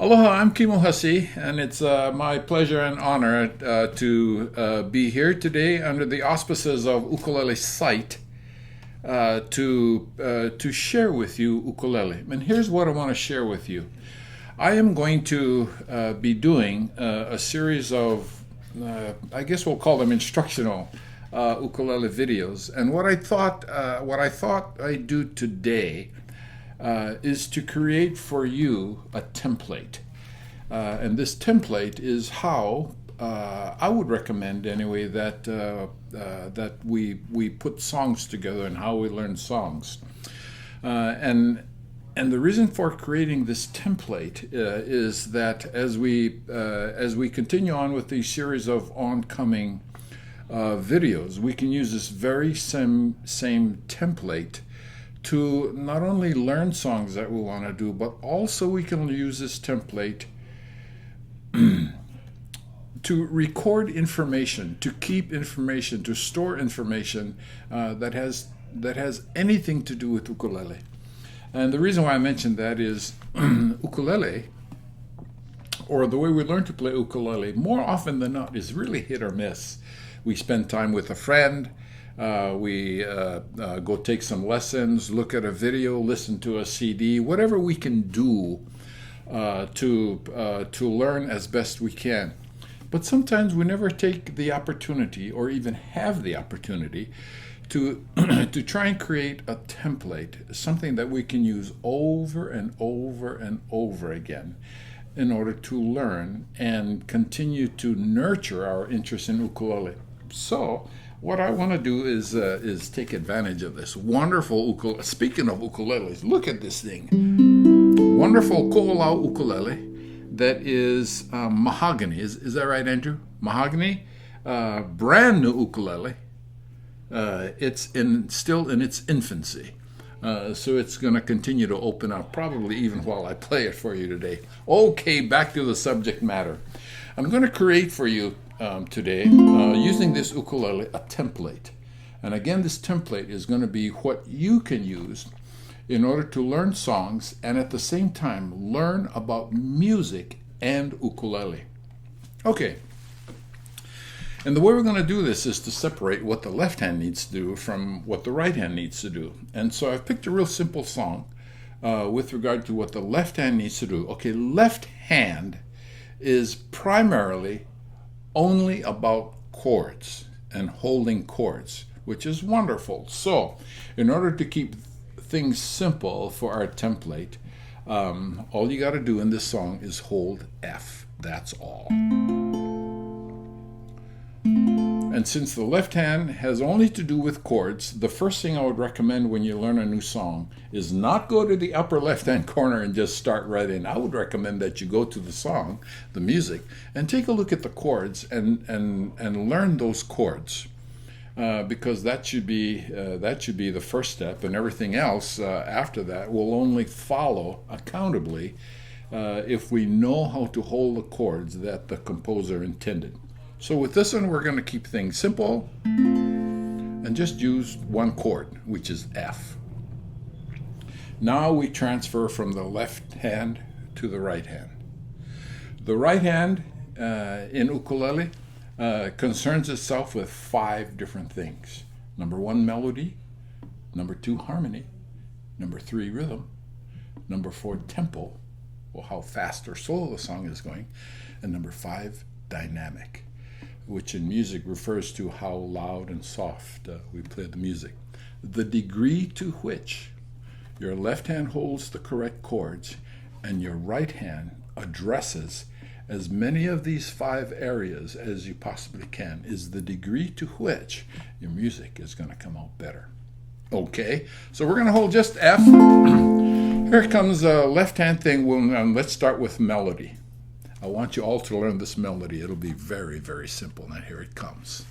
Aloha, I'm Kimo Hussey, and it's my pleasure and honor to be here today under the auspices of Ukulele Site to share with you ukulele. And here's what I want to share with you. I am going to be doing a series of, I guess we'll call them instructional ukulele videos. And what I thought I'd do today is to create for you a template. And this template is how I would recommend, anyway, that we put songs together and how we learn songs. And the reason for creating this template is that as we continue on with these series of oncoming videos, we can use this very same template to not only learn songs that we want to do, but also we can use this template to record information, to keep information, to store information that has anything to do with ukulele. And the reason why I mentioned that is ukulele, or the way we learn to play ukulele, more often than not, is really hit or miss. We spend time with a friend, we go take some lessons, look at a video, listen to a CD, whatever we can do to learn as best we can. But sometimes we never take the opportunity, or even have the opportunity, to to try and create a template, something that we can use over and over and over again in order to learn and continue to nurture our interest in ukulele. So what I want to do is take advantage of this wonderful ukulele. Speaking of ukuleles, look at this thing. Wonderful ko'olau ukulele that is mahogany. Is that right, Andrew? Mahogany? Brand new ukulele. It's still in its infancy. So it's going to continue to open up, probably even while I play it for you today. Okay, back to the subject matter. I'm going to create for you today, using this ukulele, a template. And again, this template is going to be what you can use in order to learn songs and at the same time learn about music and ukulele. Okay. And the way we're going to do this is to separate what the left hand needs to do from what the right hand needs to do. And so I've picked a real simple song with regard to what the left hand needs to do. Okay, left hand is primarily only about chords and holding chords, which is wonderful. So in order to keep things simple for our template, all you got to do in this song is hold F. That's all. And since the left hand has only to do with chords, the first thing I would recommend when you learn a new song is not go to the upper left-hand corner and just start right in. I would recommend that you go to the song, the music, and take a look at the chords and learn those chords. Because that should be the first step, and everything else after that will only follow accountably if we know how to hold the chords that the composer intended. So with this one, we're going to keep things simple and just use one chord, which is F. Now we transfer from the left hand to the right hand. The right hand in ukulele concerns itself with 5 different things. Number 1, melody. Number 2, harmony. Number 3, rhythm. Number 4, tempo, or how fast or slow the song is going. And number 5, dynamic, which in music refers to how loud and soft we play the music. The degree to which your left hand holds the correct chords and your right hand addresses as many of these 5 areas as you possibly can is the degree to which your music is going to come out better. Okay, so we're going to hold just F. Here comes the left hand thing. Let's start with melody. I want you all to learn this melody. It'll be very, very simple. Now here it comes.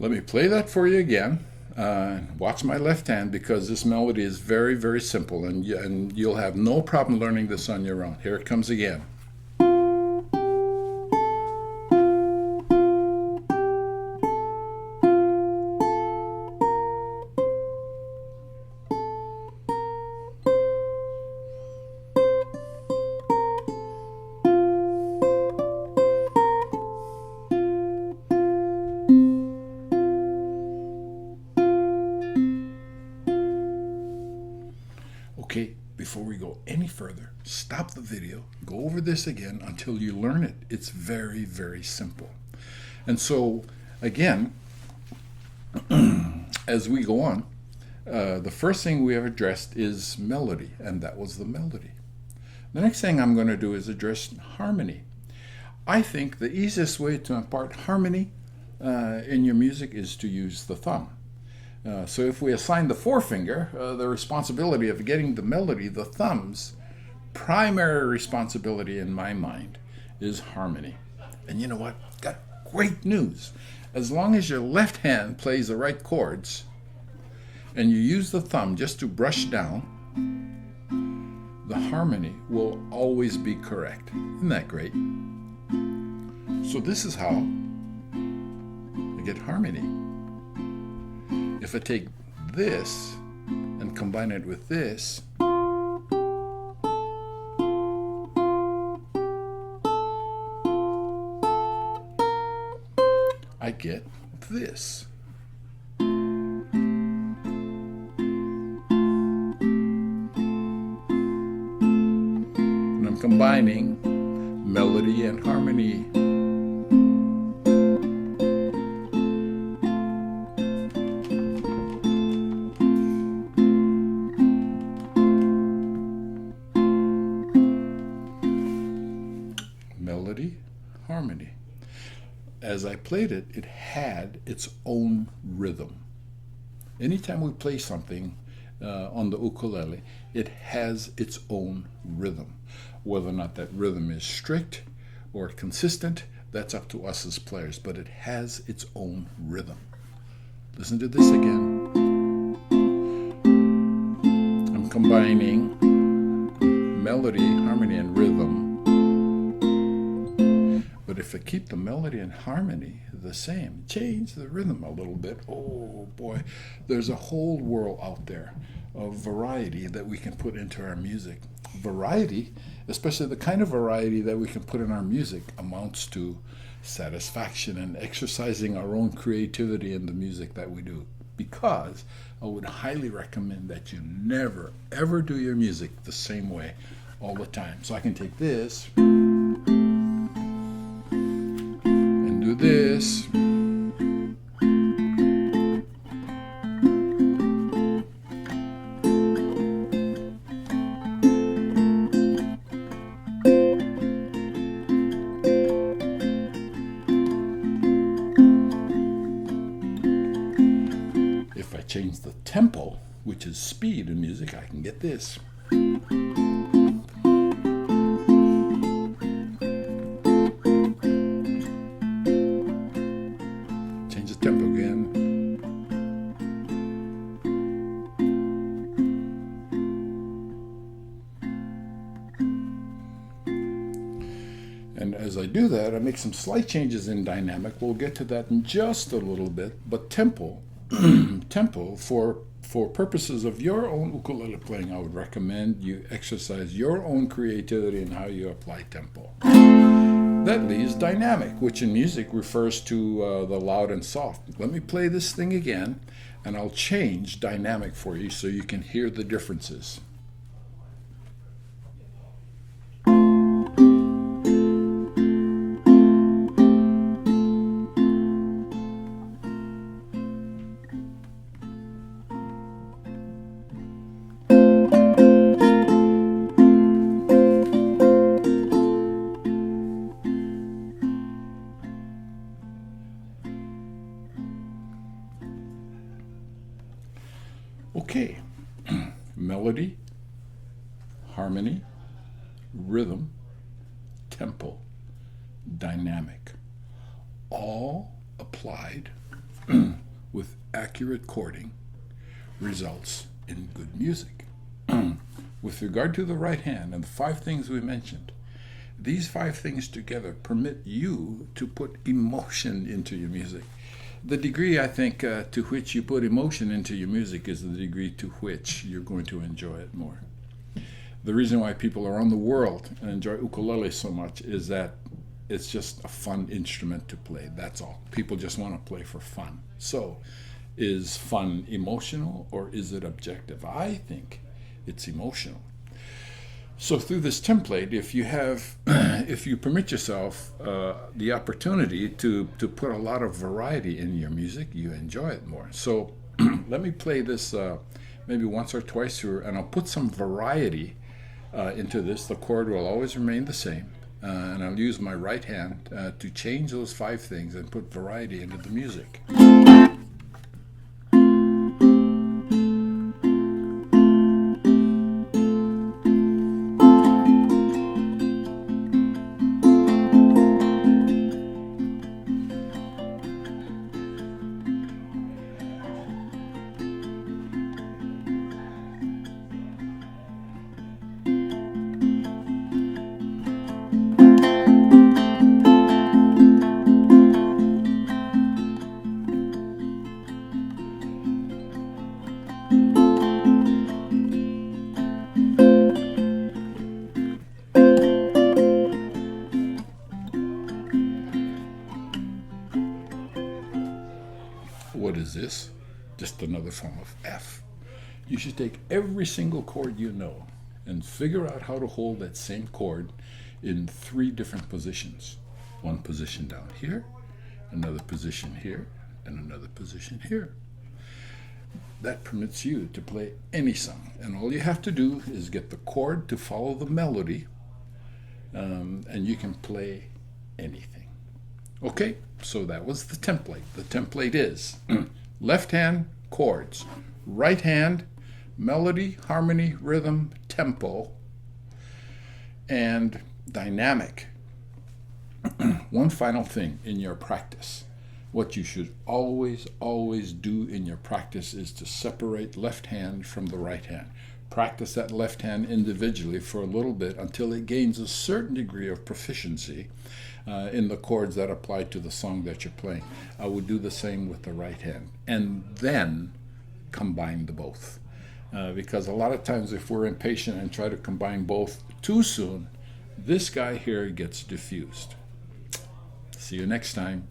Let me play that for you again. Watch my left hand, because this melody is very, very simple, and you'll have no problem learning this on your own. Here it comes again. Okay, before we go any further, stop the video, go over this again until you learn it. It's very, very simple. And so, again, as we go on, the first thing we have addressed is melody, and that was the melody. The next thing I'm going to do is address harmony. I think the easiest way to impart harmony in your music is to use the thumb. So if we assign the forefinger the responsibility of getting the melody, the thumb's primary responsibility in my mind is harmony. And you know what? Got great news. As long as your left hand plays the right chords and you use the thumb just to brush down, the harmony will always be correct. Isn't that great? So this is how I get harmony. If I take this and combine it with this, I get this. And I'm combining melody and harmony. Melody, harmony. As I played it, it had its own rhythm. Anytime we play something on the ukulele, it has its own rhythm. Whether or not that rhythm is strict or consistent, that's up to us as players, but it has its own rhythm. Listen to this again. I'm combining melody, harmony, and rhythm. But if I keep the melody and harmony the same, change the rhythm a little bit, oh boy, there's a whole world out there of variety that we can put into our music. Variety, especially the kind of variety that we can put in our music, amounts to satisfaction and exercising our own creativity in the music that we do. Because I would highly recommend that you never, ever do your music the same way all the time. So I can take this and do this. If I change the tempo, which is speed in music, I can get this. Change the tempo again. And as I do that, I make some slight changes in dynamic. We'll get to that in just a little bit. But tempo, for purposes of your own ukulele playing, I would recommend you exercise your own creativity in how you apply tempo. That leaves dynamic, which in music refers to the loud and soft. Let me play this thing again, and I'll change dynamic for you so you can hear the differences. Okay, melody, harmony, rhythm, tempo, dynamic, all applied with accurate chording results in good music. With regard to the right hand and the 5 things we mentioned, these 5 things together permit you to put emotion into your music. The degree, I think, to which you put emotion into your music is the degree to which you're going to enjoy it more. The reason why people around the world enjoy ukulele so much is that it's just a fun instrument to play. That's all. People just want to play for fun. So, is fun emotional or is it objective? I think it's emotional. So through this template, if you permit yourself the opportunity to put a lot of variety in your music, you enjoy it more. So let me play this maybe once or twice through, and I'll put some variety into this. The chord will always remain the same, and I'll use my right hand to change those 5 things and put variety into the music. What is this? Just another form of F. You should take every single chord you know and figure out how to hold that same chord in 3 different positions. One position down here, another position here, and another position here. That permits you to play any song. And all you have to do is get the chord to follow the melody, and you can play anything. Okay, so that was the template. The template is left hand, chords, right hand, melody, harmony, rhythm, tempo, and dynamic. One final thing in your practice. What you should always do in your practice is to separate left hand from the right hand. Practice that left hand individually for a little bit until it gains a certain degree of proficiency in the chords that apply to the song that you're playing. I would do the same with the right hand, and then combine the both. Because a lot of times if we're impatient and try to combine both too soon, this guy here gets diffused. See you next time.